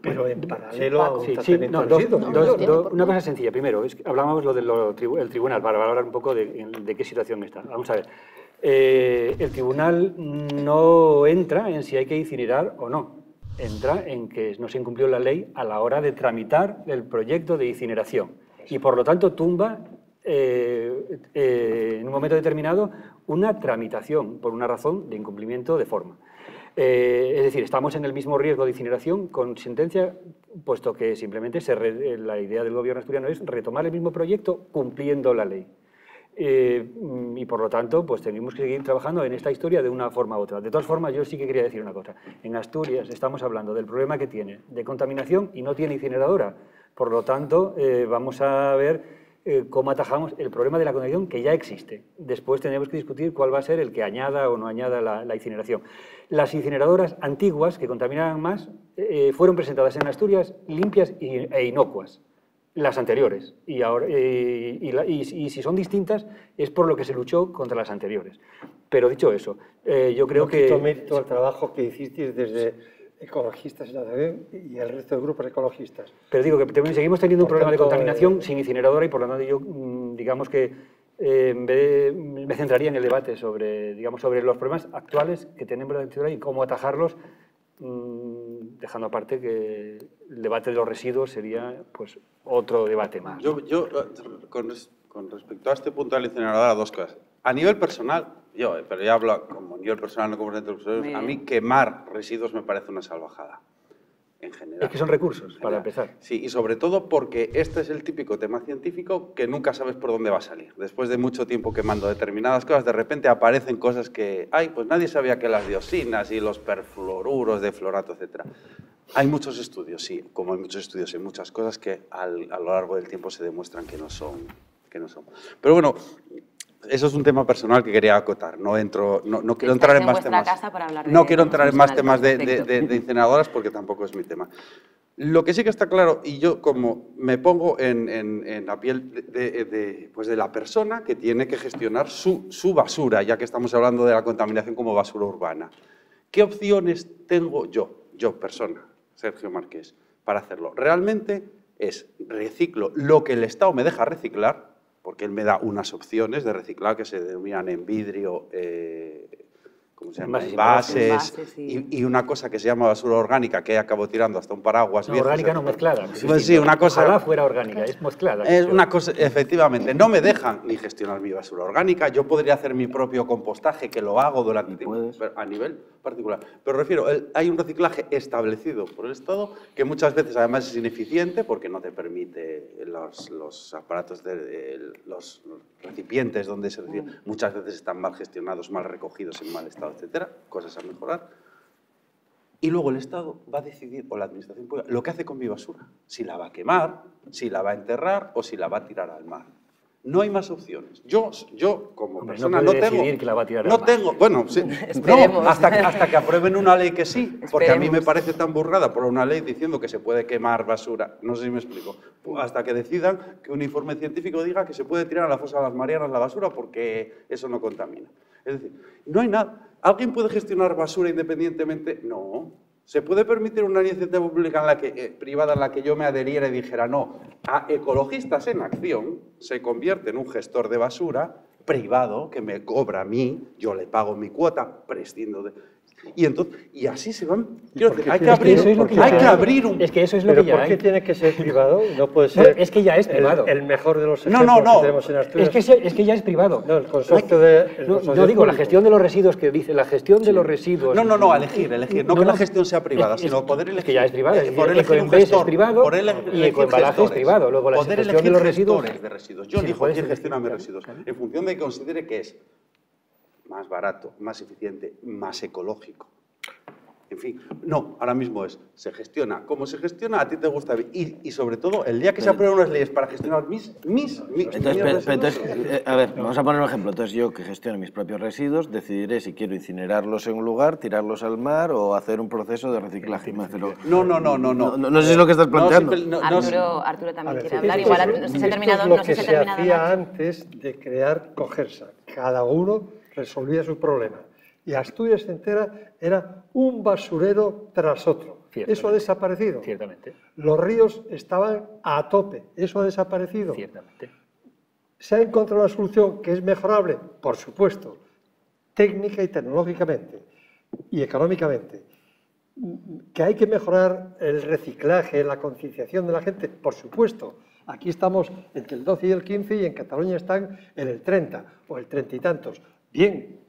Pero en paralelo a un tratamiento de residuos. Una cosa sencilla. Primero, hablábamos del tribunal, para hablar un poco de qué situación está. Vamos a ver. El tribunal no entra en si hay que incinerar o no. Entra en que no se incumplió la ley a la hora de tramitar el proyecto de incineración. Y por lo tanto tumba en un momento determinado una tramitación por una razón de incumplimiento de forma. Es decir, estamos en el mismo riesgo de incineración con sentencia, puesto que simplemente la idea del gobierno asturiano es retomar el mismo proyecto cumpliendo la ley. Y por lo tanto, pues tenemos que seguir trabajando en esta historia de una forma u otra. De todas formas, yo sí que quería decir una cosa. En Asturias estamos hablando del problema que tiene de contaminación y no tiene incineradora. Por lo tanto, vamos a ver cómo atajamos el problema de la contaminación que ya existe. Después tenemos que discutir cuál va a ser el que añada o no añada la incineración. Las incineradoras antiguas, que contaminaban más, fueron presentadas en Asturias limpias e inocuas. Las anteriores. Y si son distintas, es por lo que se luchó contra las anteriores. Pero dicho eso, yo creo que... No quito mérito al trabajo que hicisteis desde ecologistas en ADB y el resto de grupos ecologistas. Pero digo que seguimos teniendo un problema de contaminación sin incineradora y por lo tanto yo, digamos que me centraría en el debate sobre los problemas actuales que tenemos en la ciudad y cómo atajarlos, dejando aparte que el debate de los residuos sería pues otro debate más. Yo con respecto a este punto de la incineradora, dos cosas. A nivel personal, pero ya hablo como nivel personal, no como profesores, a mí quemar residuos me parece una salvajada, en general. Es que son recursos, para empezar. Sí, y sobre todo porque este es el típico tema científico que nunca sabes por dónde va a salir. Después de mucho tiempo quemando determinadas cosas, de repente aparecen cosas que, pues nadie sabía que las dioxinas y los perfluoruros de fluorato, etc. Hay muchos estudios, sí, como hay muchos estudios en muchas cosas que a lo largo del tiempo se demuestran que no son. Pero bueno, eso es un tema personal que quería acotar. No quiero entrar en más temas. No quiero entrar en más temas de incineradoras porque tampoco es mi tema. Lo que sí que está claro, y yo como me pongo en la piel de la persona que tiene que gestionar su basura, ya que estamos hablando de la contaminación como basura urbana. ¿Qué opciones tengo yo persona, Sergio Marqués, para hacerlo? Realmente es reciclo lo que el Estado me deja reciclar, porque él me da unas opciones de reciclar que se denominan en vidrio, ¿cómo se llama? Envases y una cosa que se llama basura orgánica, que acabo tirando hasta un paraguas viejo. Orgánica no mezclada. Pues sí, una cosa... Ojalá fuera orgánica, es mezclada. Es una cosa, efectivamente, no me dejan ni gestionar mi basura orgánica. Yo podría hacer mi propio compostaje, que lo hago durante tiempo, a nivel particular. Pero refiero, hay un reciclaje establecido por el Estado que muchas veces además es ineficiente porque no te permite los aparatos, los recipientes donde se recibe. Muchas veces están mal gestionados, mal recogidos, en mal estado, etcétera, cosas a mejorar. Y luego el Estado va a decidir, o la Administración pública, lo que hace con mi basura. Si la va a quemar, si la va a enterrar o si la va a tirar al mar. No hay más opciones. Yo como persona no tengo... que la va a tirar no tengo... Bueno, sí, no, hasta que aprueben una ley que sí, porque a mí me parece tan burrada por una ley diciendo que se puede quemar basura. No sé si me explico. Hasta que decidan que un informe científico diga que se puede tirar a la fosa de las Marianas la basura porque eso no contamina. Es decir, no hay nada. ¿Alguien puede gestionar basura independientemente? No. ¿Se puede permitir una iniciativa pública privada en la que yo me adheriera y dijera no? A Ecologistas en Acción se convierte en un gestor de basura privado que me cobra a mí, yo le pago mi cuota, prescindo de... Y así se van... Hay que abrir un... Es que eso es lo que ya ¿por qué tiene que ser privado? No puede ser... Es que ya es privado. El mejor de los ejemplos que tenemos en Asturias. Es que ya es privado. No, el consorcio de... No digo, la gestión de los residuos que dice, la gestión de los residuos... No, elegir. No que la gestión sea privada, sino poder elegir. Es que ya es privada. Ecoembes es privado y Ecoembalaje es privado. Luego la gestión de los residuos... Yo elijo quién gestiona mis residuos, en función de que considere que es más barato, más eficiente, más ecológico. En fin, no, ahora mismo se gestiona como se gestiona, a ti te gusta. Y sobre todo, el día que se aprueben unas leyes para gestionar Entonces, a ver, vamos a poner un ejemplo. Entonces, yo que gestiono mis propios residuos, decidiré si quiero incinerarlos en un lugar, tirarlos al mar o hacer un proceso de reciclaje. No sé si es lo que estás planteando. Arturo también quiere hablar. Igual, no sé si ha terminado. No sé si ha terminado. Hacía antes de crear Cogersa. Cada uno resolvía su problema. Y Asturias entera era un basurero tras otro. Eso ha desaparecido. Ciertamente. Los ríos estaban a tope. Eso ha desaparecido. Ciertamente. ¿Se ha encontrado una solución que es mejorable? Por supuesto. Técnica y tecnológicamente. Y económicamente. ¿Que hay que mejorar el reciclaje, la concienciación de la gente? Por supuesto. Aquí estamos entre el 12 y el 15 y en Cataluña están en el 30 o el 30 y tantos. Bien.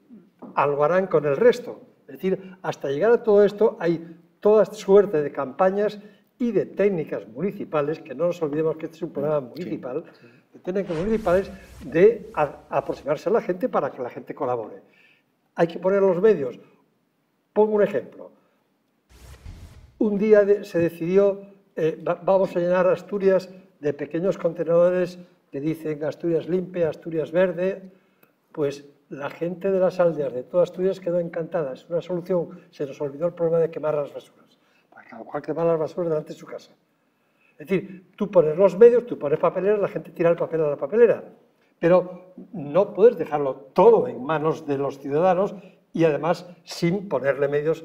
Algo harán con el resto. Es decir, hasta llegar a todo esto hay toda suerte de campañas y de técnicas municipales, que no nos olvidemos que este es un programa municipal, de técnicas municipales de aproximarse a la gente para que la gente colabore. Hay que poner los medios. Pongo un ejemplo. Un día se decidió, vamos a llenar Asturias de pequeños contenedores que dicen Asturias limpia, Asturias verde, pues la gente de las aldeas de toda Asturias quedó encantada. Es una solución. Se nos olvidó el problema de quemar las basuras. Para cada cual quemar las basuras delante de su casa. Es decir, tú pones los medios, tú pones papeleras, la gente tira el papel a la papelera. Pero no puedes dejarlo todo en manos de los ciudadanos y además sin ponerle medios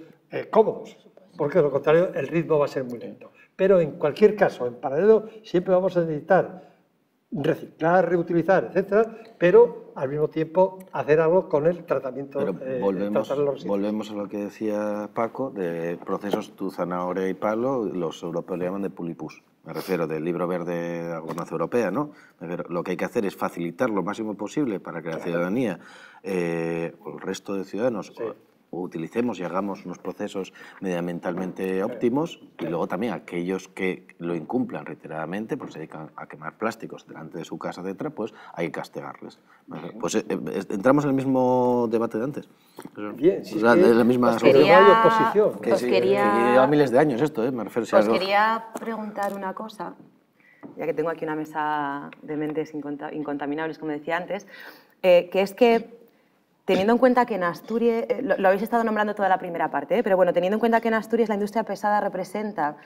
cómodos. Porque de lo contrario el ritmo va a ser muy lento. Pero en cualquier caso, en paralelo, siempre vamos a necesitar reciclar, reutilizar, etcétera, pero al mismo tiempo hacer algo con el tratamiento. Pero volvemos a lo que decía Paco, de procesos tu zanahoria y palo, los europeos le llaman de pulipus. Me refiero del libro verde de la gobernanza europea, ¿no? Lo que hay que hacer es facilitar lo máximo posible para que la ciudadanía o el resto de ciudadanos utilicemos y hagamos unos procesos medioambientalmente óptimos, y luego también aquellos que lo incumplan reiteradamente, pues se dedican a quemar plásticos delante de su casa, etcétera, pues hay que castigarles. Pues entramos en el mismo debate de antes. Bien, sí, la misma oposición. Que lleva miles de años esto, me refiero. Os quería preguntar una cosa, ya que tengo aquí una mesa de mentes incontaminables, como decía antes, que es que teniendo en cuenta que en Asturias, lo habéis estado nombrando toda la primera parte, pero bueno, teniendo en cuenta que en Asturias la industria pesada representa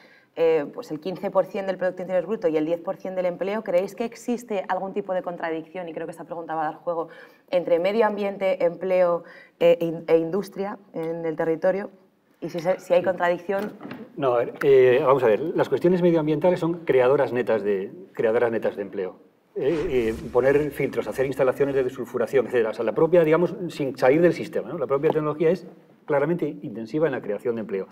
pues el 15% del Producto Interior Bruto y el 10% del empleo, ¿creéis que existe algún tipo de contradicción, y creo que esta pregunta va a dar juego, entre medio ambiente, empleo e industria en el territorio? Y si hay contradicción... No, vamos a ver, las cuestiones medioambientales son creadoras netas de empleo. Poner filtros, hacer instalaciones de desulfuración, etc. O sea, la propia, digamos, sin salir del sistema, ¿no? La propia tecnología es claramente intensiva en la creación de empleo.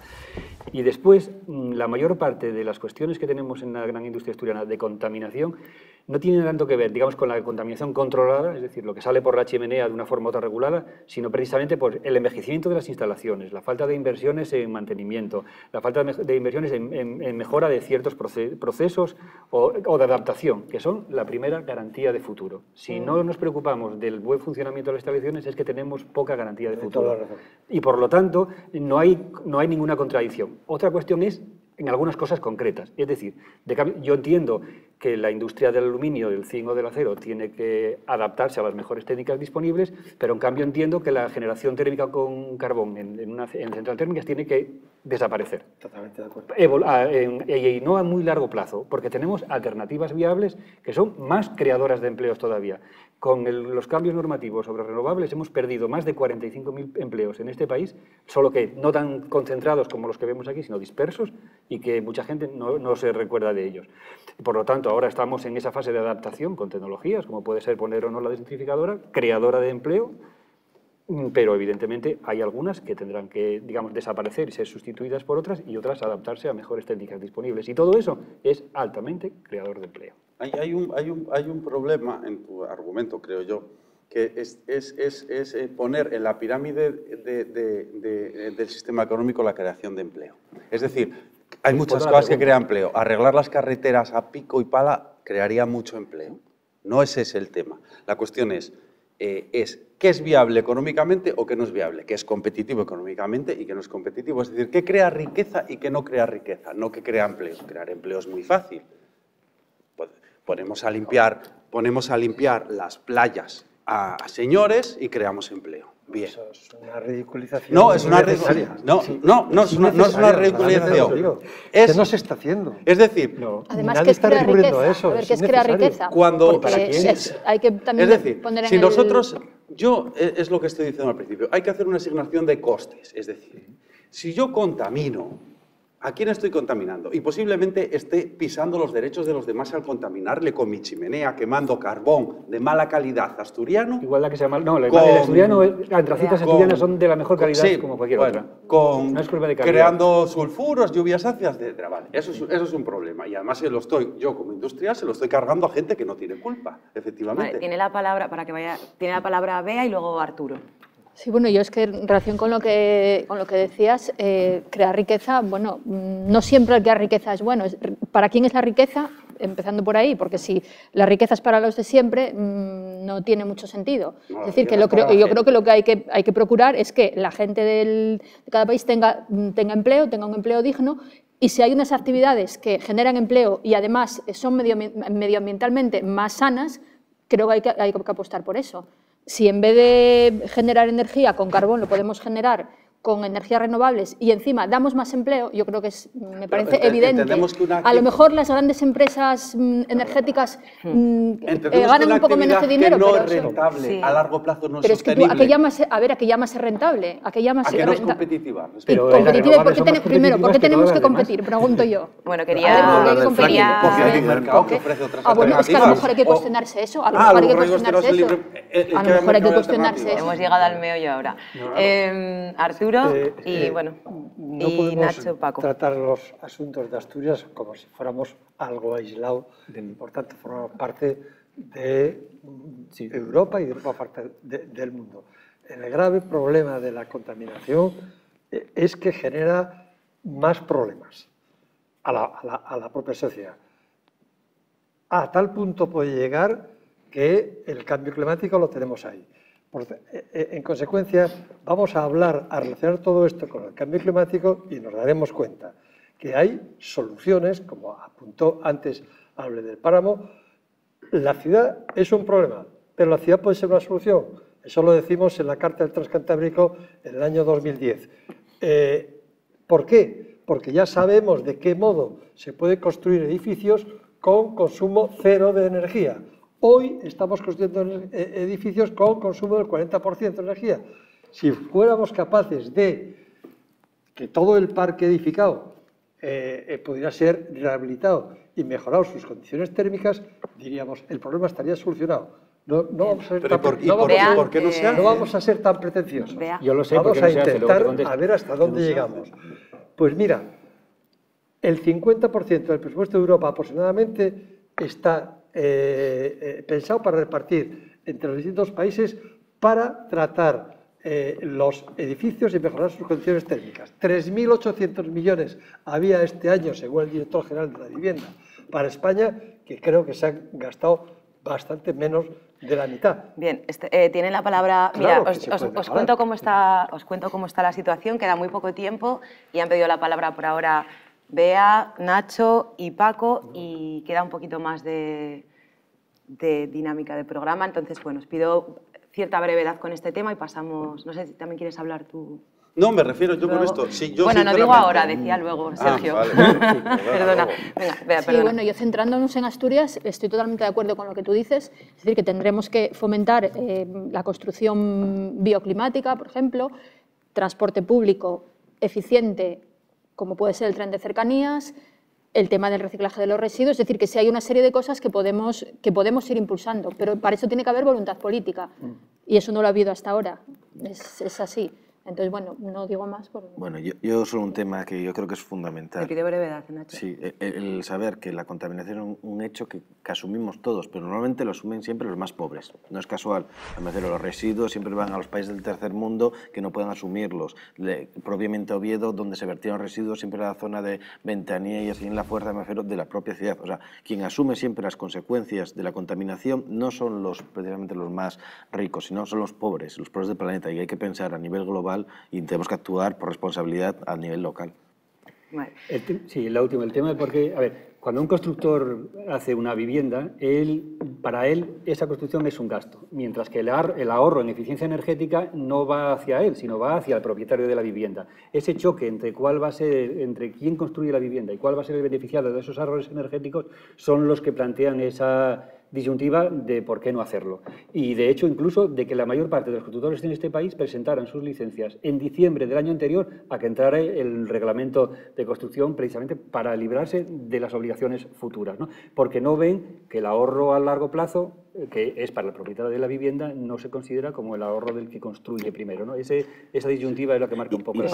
Y después, la mayor parte de las cuestiones que tenemos en la gran industria asturiana de contaminación no tienen tanto que ver, digamos, con la contaminación controlada, es decir, lo que sale por la chimenea de una forma u otra regulada, sino precisamente por el envejecimiento de las instalaciones, la falta de inversiones en mantenimiento, la falta de inversiones en mejora de ciertos procesos o de adaptación, que son la primera garantía de futuro. Si no nos preocupamos del buen funcionamiento de las instalaciones, es que tenemos poca garantía de futuro. Y por lo tanto, no hay ninguna contradicción. Otra cuestión es en algunas cosas concretas. Es decir, yo entiendo que la industria del aluminio, del zinc o del acero tiene que adaptarse a las mejores técnicas disponibles, pero en cambio entiendo que la generación térmica con carbón en centrales térmicas tiene que desaparecer. Totalmente de acuerdo. Y no a muy largo plazo, porque tenemos alternativas viables que son más creadoras de empleos todavía. Con los cambios normativos sobre renovables hemos perdido más de 45.000 empleos en este país, solo que no tan concentrados como los que vemos aquí, sino dispersos, y que mucha gente no se recuerda de ellos. Por lo tanto, ahora estamos en esa fase de adaptación con tecnologías, como puede ser poner o no la descentrificadora, creadora de empleo, pero evidentemente hay algunas que tendrán que, digamos, desaparecer y ser sustituidas por otras, y otras adaptarse a mejores técnicas disponibles. Y todo eso es altamente creador de empleo. Hay un problema en tu argumento, creo yo, que es poner en la pirámide del sistema económico la creación de empleo. Es decir, hay muchas cosas que crean empleo. Arreglar las carreteras a pico y pala crearía mucho empleo. No ese es el tema. La cuestión es, es qué es viable económicamente o qué no es viable, qué es competitivo económicamente y qué no es competitivo. Es decir, qué crea riqueza y qué no crea riqueza, no qué crea empleo. Crear empleo es muy fácil. Ponemos a limpiar las playas a señores y creamos empleo. Bien. Eso es una ridiculización. No, es una ridiculización. No es una ridiculización. Que no se está haciendo. Es decir, además, ¿qué es crear riqueza? Eso, a ver, ¿qué es crear riqueza? Hay que también poner en si nosotros, es lo que estoy diciendo al principio, hay que hacer una asignación de costes. Es decir, si yo contamino, ¿a quién estoy contaminando? Y posiblemente esté pisando los derechos de los demás al contaminarle con mi chimenea, quemando carbón de mala calidad asturiano. Igual la que se llama... No, el asturiano, las antracitas asturianas son de la mejor calidad como cualquier otra. No es culpa de calidad. Creando sulfuros, lluvias ácidas, etc. Vale, eso es un problema. Y además yo como industrial se lo estoy cargando a gente que no tiene culpa, efectivamente. Vale, tiene la palabra, para que vaya, tiene la palabra Bea y luego Arturo. Sí, bueno, yo es que en relación con lo que decías, crear riqueza, bueno, no siempre el crear riqueza es bueno. ¿Para quién es la riqueza? Empezando por ahí, porque si la riqueza es para los de siempre, no tiene mucho sentido. Es decir, que yo creo que lo que hay que procurar es que la gente de cada país tenga empleo, tenga un empleo digno, y si hay unas actividades que generan empleo y además son medioambientalmente más sanas, creo que hay que apostar por eso. Si en vez de generar energía con carbón lo podemos generar con energías renovables y encima damos más empleo, yo creo que me parece evidente. A lo mejor las grandes empresas energéticas ganan un poco menos de dinero, que no pero es rentable, a largo plazo no es pero sostenible. Es que ¿a qué llamas ser rentable? ¿A qué llamas no es competitiva? Competitiva, primero, ¿por qué tenemos que competir? Pregunto yo. Bueno, quería... Porque hay un mercado que ofrece otras alternativas. Bueno, es que a lo mejor hay que cuestionarse eso. A lo mejor hay que cuestionarse eso. A lo mejor hay que cuestionarse eso. Hemos llegado al meollo ahora. Arturo y bueno, no y podemos Nacho, Paco. tratar los asuntos de Asturias como si fuéramos algo aislado y por tanto formamos parte de Europa y de Europa parte del mundo. El grave problema de la contaminación es que genera más problemas a la propia sociedad. A tal punto puede llegar que el cambio climático lo tenemos ahí. En consecuencia, vamos a relacionar todo esto con el cambio climático y nos daremos cuenta que hay soluciones, como apuntó antes, hablé del páramo. La ciudad es un problema, pero la ciudad puede ser una solución. Eso lo decimos en la Carta del Transcantábrico en el año 2010. ¿Por qué? Porque ya sabemos de qué modo se puede construir edificios con consumo cero de energía. Hoy estamos construyendo edificios con consumo del 40% de energía. Si fuéramos capaces de que todo el parque edificado pudiera ser rehabilitado y mejorado sus condiciones térmicas, diríamos, el problema estaría solucionado. No vamos a ser tan pretenciosos. Yo lo sé, vamos a intentar a ver hasta dónde llegamos. Pues mira, el 50% del presupuesto de Europa aproximadamente está pensado para repartir entre los distintos países para tratar los edificios y mejorar sus condiciones térmicas. 3.800 millones había este año, según el director general de la vivienda, para España, que creo que se han gastado bastante menos de la mitad. Bien, tiene la palabra... Claro, mira, os cuento cómo está la situación, queda muy poco tiempo y han pedido la palabra por ahora Bea, Nacho y Paco, y queda un poquito más de dinámica de programa. Entonces, bueno, os pido cierta brevedad con este tema y pasamos... No sé si también quieres hablar tú. No, me refiero yo con esto. Sí, yo bueno, no digo ahora, decía luego, Sergio. Vale. Perdona. Venga, Bea, sí, bueno, yo centrándonos en Asturias, estoy totalmente de acuerdo con lo que tú dices. Es decir, que tendremos que fomentar la construcción bioclimática, por ejemplo, transporte público eficiente, como puede ser el tren de cercanías, el tema del reciclaje de los residuos, es decir, que sí hay una serie de cosas que podemos ir impulsando, pero para eso tiene que haber voluntad política, y eso no lo ha habido hasta ahora, es así. Entonces, bueno, no digo más. Bueno, yo solo un tema que yo creo que es fundamental. Te pido brevedad, Nacho. Sí, el saber que la contaminación es un hecho que asumimos todos, pero normalmente lo asumen siempre los más pobres. No es casual. Los residuos siempre van a los países del tercer mundo que no pueden asumirlos. Propiamente Oviedo, donde se vertían residuos, siempre era la zona de Ventanilla y así en la fuerza, me refiero, de la propia ciudad. O sea, quien asume siempre las consecuencias de la contaminación no son precisamente los más ricos, sino son los pobres del planeta, y hay que pensar a nivel global y tenemos que actuar por responsabilidad a nivel local. Sí, la última, el tema de por qué, a ver, cuando un constructor hace una vivienda, para él esa construcción es un gasto, mientras que el ahorro en eficiencia energética no va hacia él, sino va hacia el propietario de la vivienda. Ese choque entre quién construye la vivienda y cuál va a ser el beneficiado de esos ahorros energéticos son los que plantean esa disyuntiva de por qué no hacerlo. Y de hecho, incluso de que la mayor parte de los constructores en este país presentaran sus licencias en diciembre del año anterior a que entrara el reglamento de construcción, precisamente para librarse de las obligaciones futuras, ¿no? Porque no ven que el ahorro a largo plazo, que es para el propietario de la vivienda, no se considera como el ahorro del que construye primero, ¿no? Esa disyuntiva es la que marca un poco. Me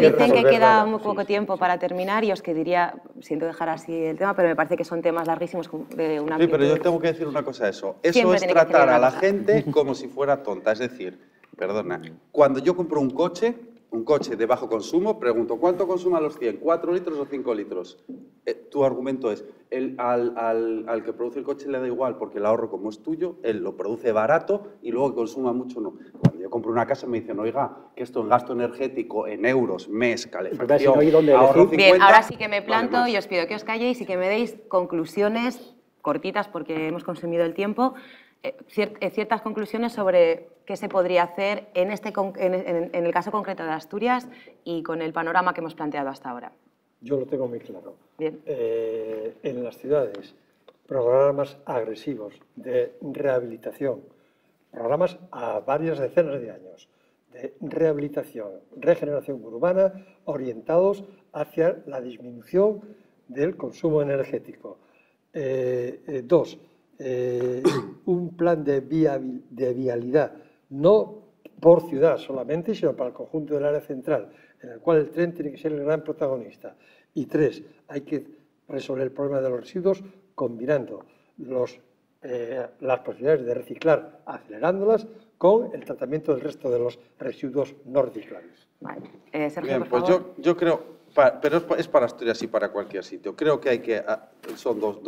dicen que queda muy poco tiempo para terminar y os diría, siento dejar así el tema, pero me parece que son temas larguísimos de una amplitud. Sí, pero yo tengo que decir una cosa a eso. Eso es tratar a la gente como si fuera tonta. Es decir, perdona, cuando yo compro un coche de bajo consumo, pregunto, ¿cuánto consume a los 100? ¿4 litros o 5 litros? Tu argumento es, al que produce el coche le da igual porque el ahorro, como es tuyo, él lo produce barato y luego que consuma mucho no. Cuando yo compro una casa me dicen, oiga, que esto en gasto energético, en euros, mes, calefacción, ahorro 50... Bien, ahora sí que me planto y os pido que os calléis y que me deis conclusiones cortitas porque hemos consumido el tiempo, ciertas conclusiones sobre qué se podría hacer en el caso concreto de Asturias y con el panorama que hemos planteado hasta ahora. Yo lo tengo muy claro. Bien. En las ciudades, programas agresivos de rehabilitación, programas a varias decenas de años de rehabilitación, regeneración urbana, orientados hacia la disminución del consumo energético. Dos, un plan de vialidad, no por ciudad solamente, sino para el conjunto del área central, en el cual el tren tiene que ser el gran protagonista. Y tres, hay que resolver el problema de los residuos combinando las posibilidades de reciclar, acelerándolas, con el tratamiento del resto de los residuos no reciclables. Vale. Sergio, bien, por pues favor. yo creo, pero es para Asturias y para cualquier sitio. Creo que son dos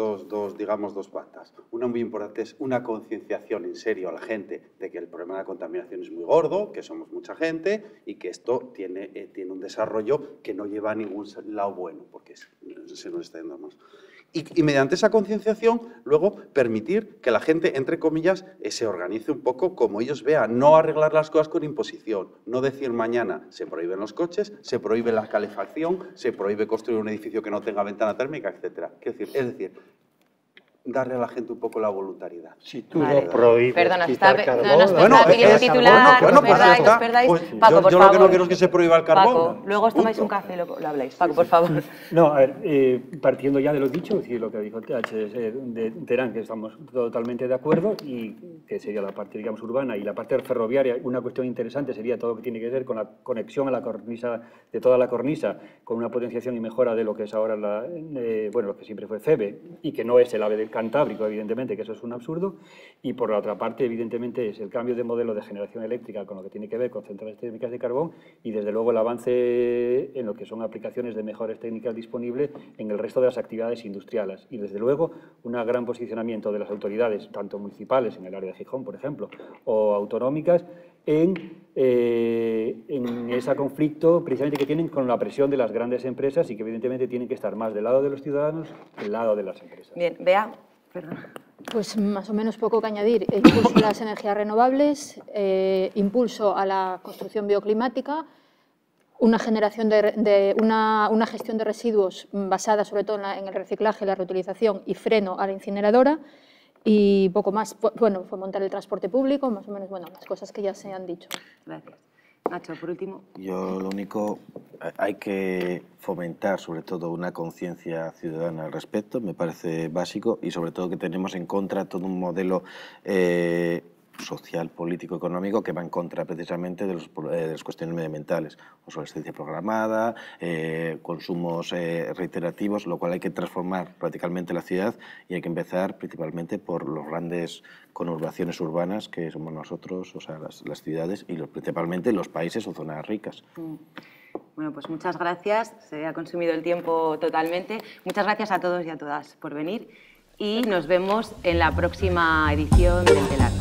patas. Una muy importante es una concienciación en serio a la gente de que el problema de la contaminación es muy gordo, que somos mucha gente y que esto tiene un desarrollo que no lleva a ningún lado bueno, porque se nos está yendo más. Y mediante esa concienciación, luego permitir que la gente, entre comillas, se organice un poco como ellos vean. No arreglar las cosas con imposición. No decir mañana se prohíben los coches, se prohíbe la calefacción, se prohíbe construir un edificio que no tenga ventana térmica, etc. Es decir, darle a la gente un poco la voluntariedad. Si tú no prohíbes quitar carbón... Paco, por yo favor. lo que no quiero es que se prohíba el carbón. Paco, luego os tomáis un café y lo habláis. Paco, por favor. No, a ver, partiendo ya de lo dicho, es decir, lo que dijo el TH de Terán, que estamos totalmente de acuerdo, y que sería la parte, digamos, urbana, y la parte ferroviaria, una cuestión interesante sería todo lo que tiene que ver con la conexión a la cornisa, de toda la cornisa, con una potenciación y mejora de lo que es ahora lo que siempre fue FEBE, y que no es el AVE del Cantábrico, evidentemente, que eso es un absurdo, y por la otra parte, evidentemente, es el cambio de modelo de generación eléctrica con lo que tiene que ver con centrales térmicas de carbón y, desde luego, el avance en lo que son aplicaciones de mejores técnicas disponibles en el resto de las actividades industriales y, desde luego, un gran posicionamiento de las autoridades, tanto municipales, en el área de Gijón, por ejemplo, o autonómicas, en ese conflicto precisamente que tienen con la presión de las grandes empresas y que evidentemente tienen que estar más del lado de los ciudadanos que del lado de las empresas. Bien, Bea, perdón. Pues más o menos poco que añadir. Impulso a las energías renovables, impulso a la construcción bioclimática, una generación una gestión de residuos basada sobre todo en el reciclaje, la reutilización y freno a la incineradora. Y poco más, bueno, fomentar el transporte público, más o menos, bueno, las cosas que ya se han dicho. Gracias. Nacho, por último. Yo lo único, hay que fomentar sobre todo una conciencia ciudadana al respecto, me parece básico, y sobre todo que tenemos en contra todo un modelo social, político, económico que va en contra precisamente de las cuestiones medioambientales, obsolescencia programada, consumos reiterativos, lo cual hay que transformar radicalmente la ciudad y hay que empezar principalmente por los grandes conurbaciones urbanas que somos nosotros, o sea, las ciudades y principalmente los países o zonas ricas. Bueno, pues muchas gracias, se ha consumido el tiempo totalmente. Muchas gracias a todos y a todas por venir y nos vemos en la próxima edición del Telar.